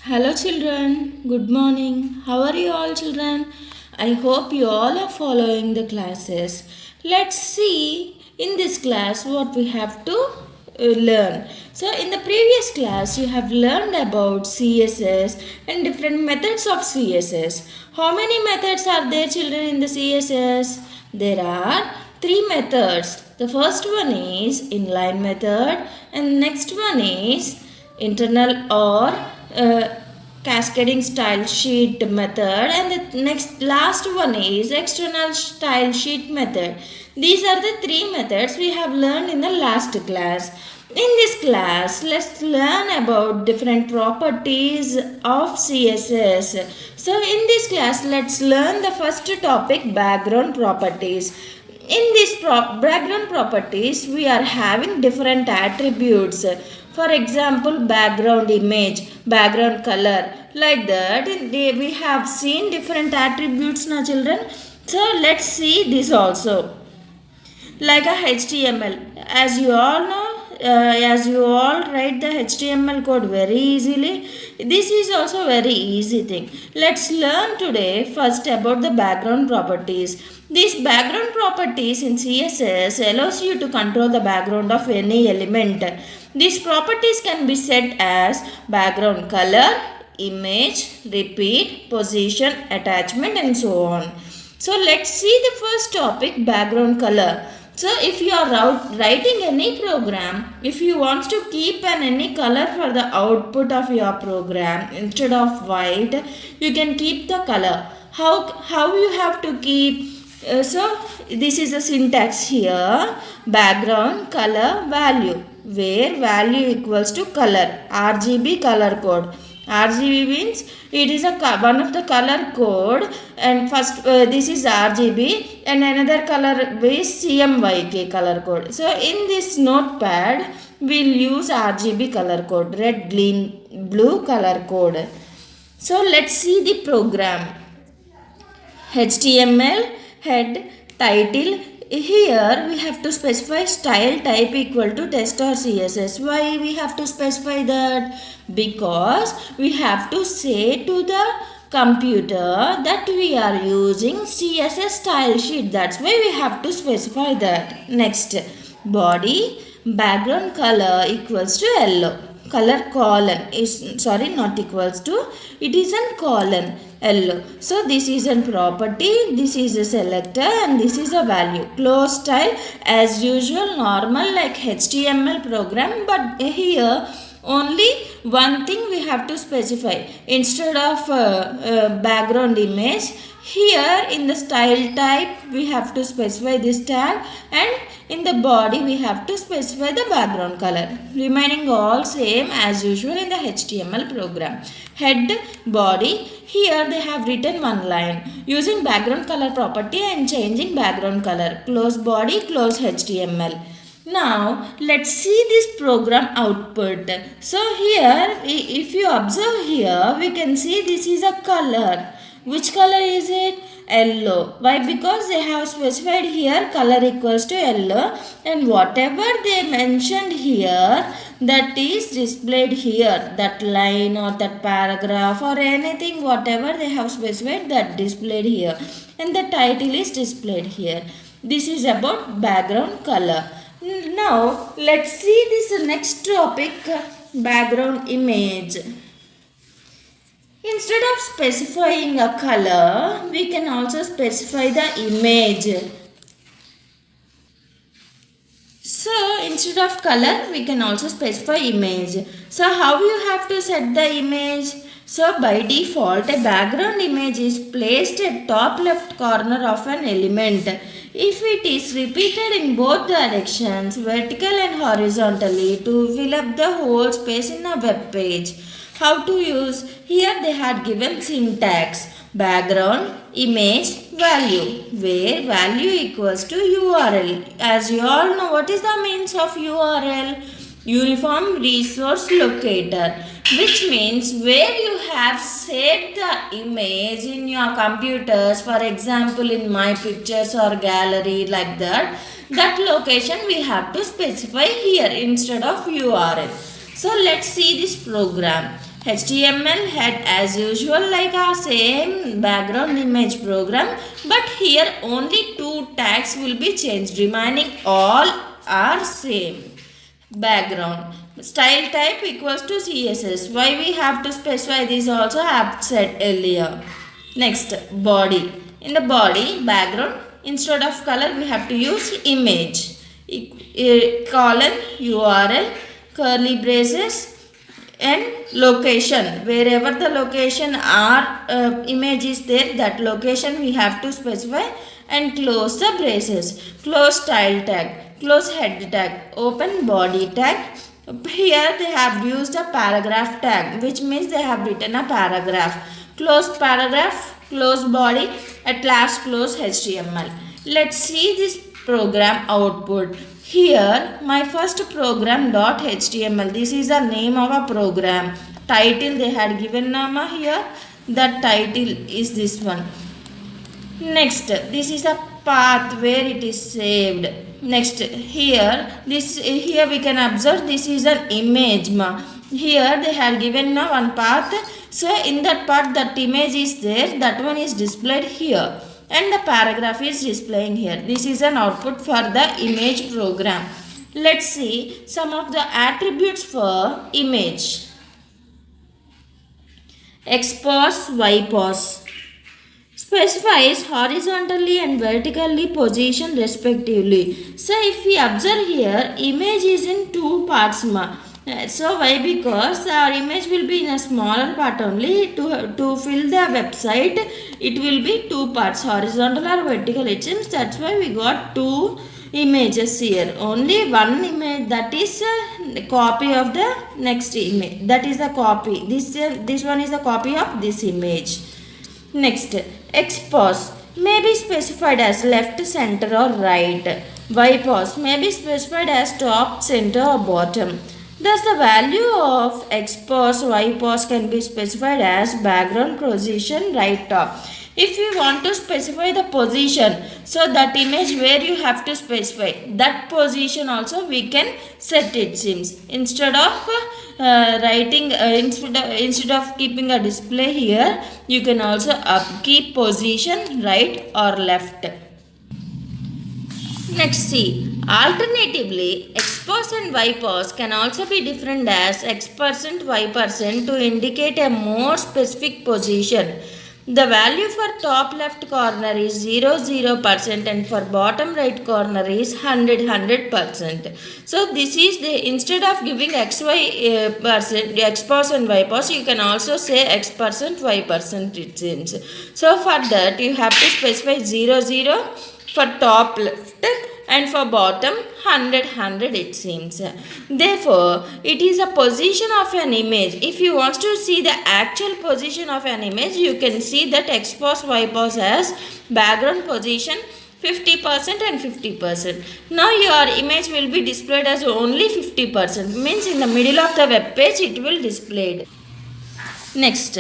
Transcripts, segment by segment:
Hello children, good morning. How are you all children? I hope you all are following the classes. Let's see in this class what we have to learn. So in the previous class you have learned about CSS and different methods of CSS. How many methods are there children in the CSS? There are three methods. The first one is inline method and next one is internal or cascading style sheet method, and the next last one is external style sheet method. These are the three methods we have learned in the last class. In this class, let's learn about different properties of CSS. So in this class, let's learn the first topic, background properties. In this background properties, we are having different attributes. For example, background image, background color, like that. We have seen different attributes now children. So let's see this also. Like a HTML. As you all know, as you all write the HTML code very easily, this is also very easy thing. Let's learn today first about the background properties. These background properties in CSS allows you to control the background of any element. These properties can be set as background color, image, repeat, position, attachment and so on. So let's see the first topic, background color. So if you are writing any program, if you want to keep any color for the output of your program instead of white, you can keep the color. How you have to keep? So this is the syntax here, background color value, where value equals to color, RGB color code. RGB means it is one of the color code, and first this is RGB and another color is CMYK color code. So in this notepad we'll use RGB color code, red, green, blue color code. So let's see the program. HTML head title. Here we have to specify style type equal to test or CSS. Why we have to specify that? Because we have to say to the computer that we are using CSS style sheet. That's why we have to specify that. Next, body background color equals to yellow. Color colon is not equals to, it is a colon yellow. So this is a property, this is a selector and this is a value. Close style as usual, normal like HTML program, but here only one thing we have to specify. Instead of background image, here in the style type we have to specify this tag, and in the body we have to specify the background color. Remaining all same as usual in the HTML program. Head, body, here they have written one line using background color property and changing background color. Close body, close HTML. Now let's see this program output. So here if you observe here, we can see this is a color. Which color is it? Yellow. Why? Because they have specified here color equals to yellow, and whatever they mentioned here, that is displayed here. That line or that paragraph or anything, whatever they have specified, that displayed here, and the title is displayed here. This is about background color. Now let's see this next topic, background image. Instead of specifying a color, we can also specify the image. So instead of color, we can also specify image. So how you have to set the image? So by default, a background image is placed at top left corner of an element. If it is repeated in both directions, vertical and horizontally, to fill up the whole space in a web page. How to use? Here they had given syntax, background, image, value, where value equals to URL. As you all know, what is the means of URL? Uniform Resource Locator, which means where you have saved the image in your computers, for example in my pictures or gallery, like that location we have to specify here instead of URL. So let's see this program. HTML had as usual like a same background image program, but here only two tags will be changed, remaining all are same. Background style type equals to CSS. Why we have to specify this also I have said earlier. Next, body. In the body background, instead of color we have to use image. Colon URL curly braces and location. Wherever the location or image is there, that location we have to specify, and close the braces. Close style tag, close head tag, open body tag. Here they have used a paragraph tag, which means they have written a paragraph. Close paragraph, close body, at last close HTML. Let's see this program output. Here my first program .html, this is the name of a program. Title they had given nama here, that title is this one. Next, this is a path where it is saved. Next, here we can observe this is an image. Here they have given now one path. So in that path that image is there, that one is displayed here, and the paragraph is displaying here. This is an output for the image program. Let's see some of the attributes for image. Xpos, Ypos. Specifies horizontally and vertically position respectively. So if we observe here, image is in two parts. So why? Because our image will be in a smaller part only. To fill the website, it will be two parts, horizontal or vertical. It seems that's why we got two images here. Only one image, that is a copy of the next image. That is the copy. This one is the copy of this image. Next, Xpos may be specified as left, center or right. Ypos may be specified as top, center or bottom. Thus, the value of Xpos, Ypos can be specified as background position, right top. If you want to specify the position, so that image where you have to specify that position also we can set, it seems. Instead of writing, instead of keeping a display here, you can also keep position right or left. Next, see, alternatively, Xpos and Ypos can also be different as X%, Y% to indicate a more specific position. The value for top left corner is 0% and for bottom right corner is 100%. So this is the, instead of giving XY percent, Xpos and Ypos, you can also say X%, Y% it seems. So for that you have to specify 00 for top left and for bottom 100 it seems. Therefore, it is a position of an image. If you want to see the actual position of an image, you can see that Xpos, Ypos has background position 50% and 50%. Now your image will be displayed as only 50%. Means in the middle of the web page it will displayed. Next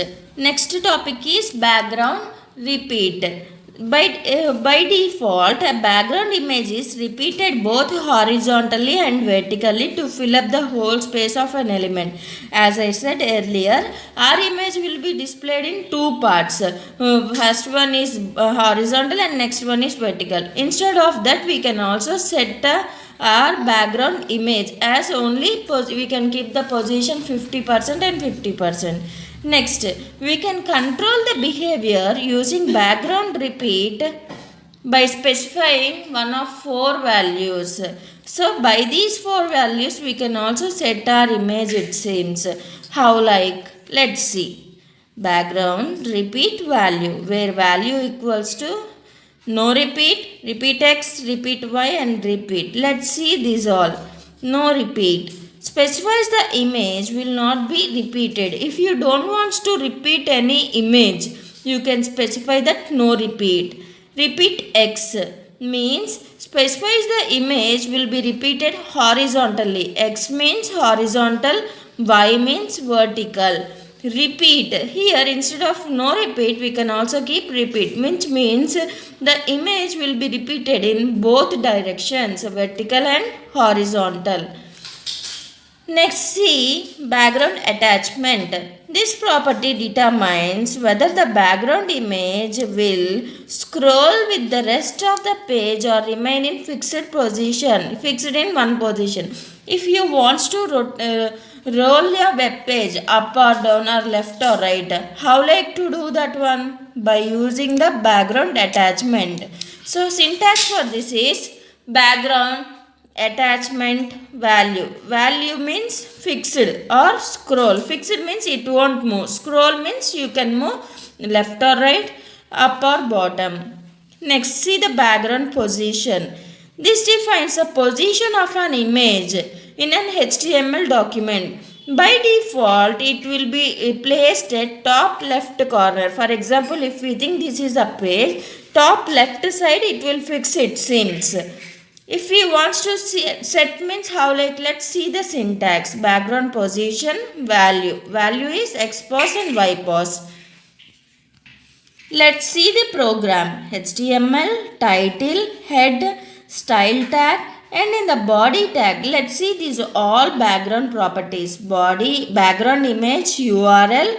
topic is background repeat. By default, a background image is repeated both horizontally and vertically to fill up the whole space of an element. As I said earlier, our image will be displayed in two parts. First one is horizontal and next one is vertical. Instead of that, we can also set our background image as only we can keep the position 50% and 50%. Next, we can control the behavior using background repeat by specifying one of four values. So, by these four values, we can also set our image, it seems. How like? Let's see. Background repeat value, where value equals to no repeat, repeat X, repeat Y and repeat. Let's see these all. No repeat specifies the image will not be repeated. If you don't want to repeat any image, you can specify that no repeat. Repeat X means specifies the image will be repeated horizontally. X means horizontal, Y means vertical. Repeat, here instead of no repeat we can also keep repeat, which means the image will be repeated in both directions, vertical and horizontal. Next, see background attachment. This property determines whether the background image will scroll with the rest of the page or remain in fixed in one position. If you want to roll your web page up or down or left or right, how like to do that one? By using the background attachment. So syntax for this is background attachment value means fixed or scroll. Fixed means it won't move, scroll means you can move left or right, up or bottom. Next, see the background position. This defines the position of an image in an HTML document. By default it will be placed at top left corner. For example, if we think this is a page, top left side it will fix it since. If we want to set means how, like let's see the syntax. Background position value is X pos and Y pos. Let's see the program. HTML, title, head, style tag, and in the body tag, let's see these all background properties. Body, background image, URL.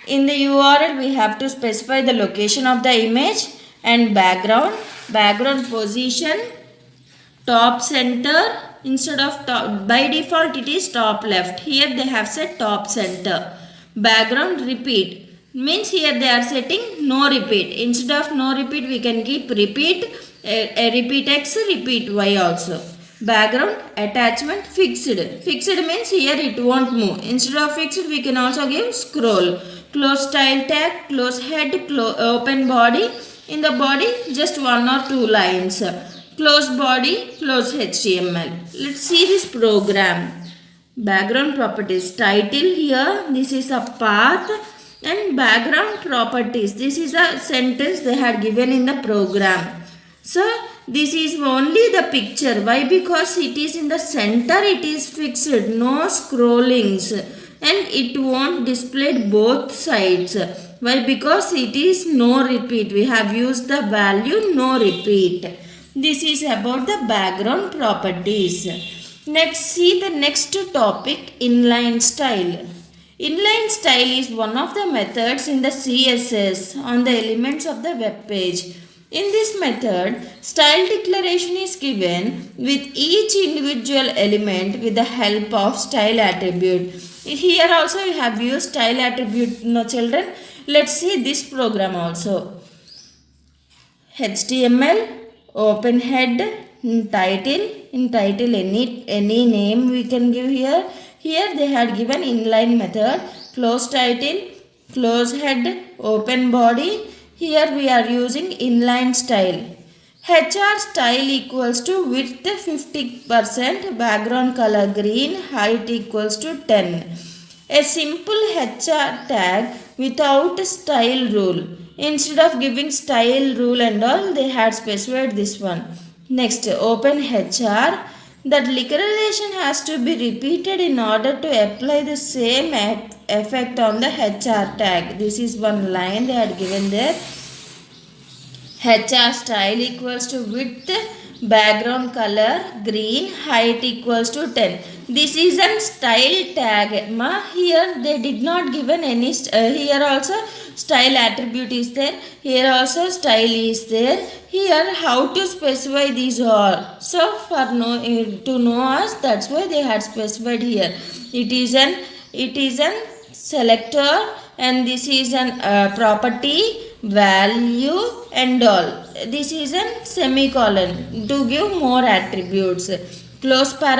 In the URL we have to specify the location of the image and background position, top center instead of top. By default it is top left, here they have set top center. Background repeat means here they are setting no repeat. Instead of no repeat we can keep repeat, repeat X, repeat Y also. Background attachment fixed means here it won't move. Instead of fixed we can also give scroll. Close style tag, close head, open body. In the body just one or two lines. Close body, close HTML. Let's see this program. Background properties. Title here, this is a path, and background properties. This is a sentence they had given in the program. So this is only the picture. Why? Because it is in the center, it is fixed, no scrollings, and it won't display both sides. Why? Because it is no repeat. We have used the value no repeat. This is about the background properties. Next, see the next topic, inline style. Inline style is one of the methods in the CSS on the elements of the web page. In this method, style declaration is given with each individual element with the help of style attribute. Here also we have used style attribute, no children. Let's see this program also. HTML, open head, title. In title any name we can give here. Here they had given inline method. Close title, close head, open body. Here we are using inline style. HR style equals to width 50%, background color green, height equals to 10. A simple HR tag without style rule. Instead of giving style rule and all, they had specified this one. Next, open HR. That declaration has to be repeated in order to apply the same effect on the HR tag. This is one line they had given there. HR style equals to width, background color green, height equals to 10. This is a style tag. Here they did not given any. Here also style attribute is there. Here also style is there. Here how to specify these all. So for to know us, that's why they had specified here. It is an selector, and this is an property, value and all. This is a semicolon to give more attributes. Close paragraph.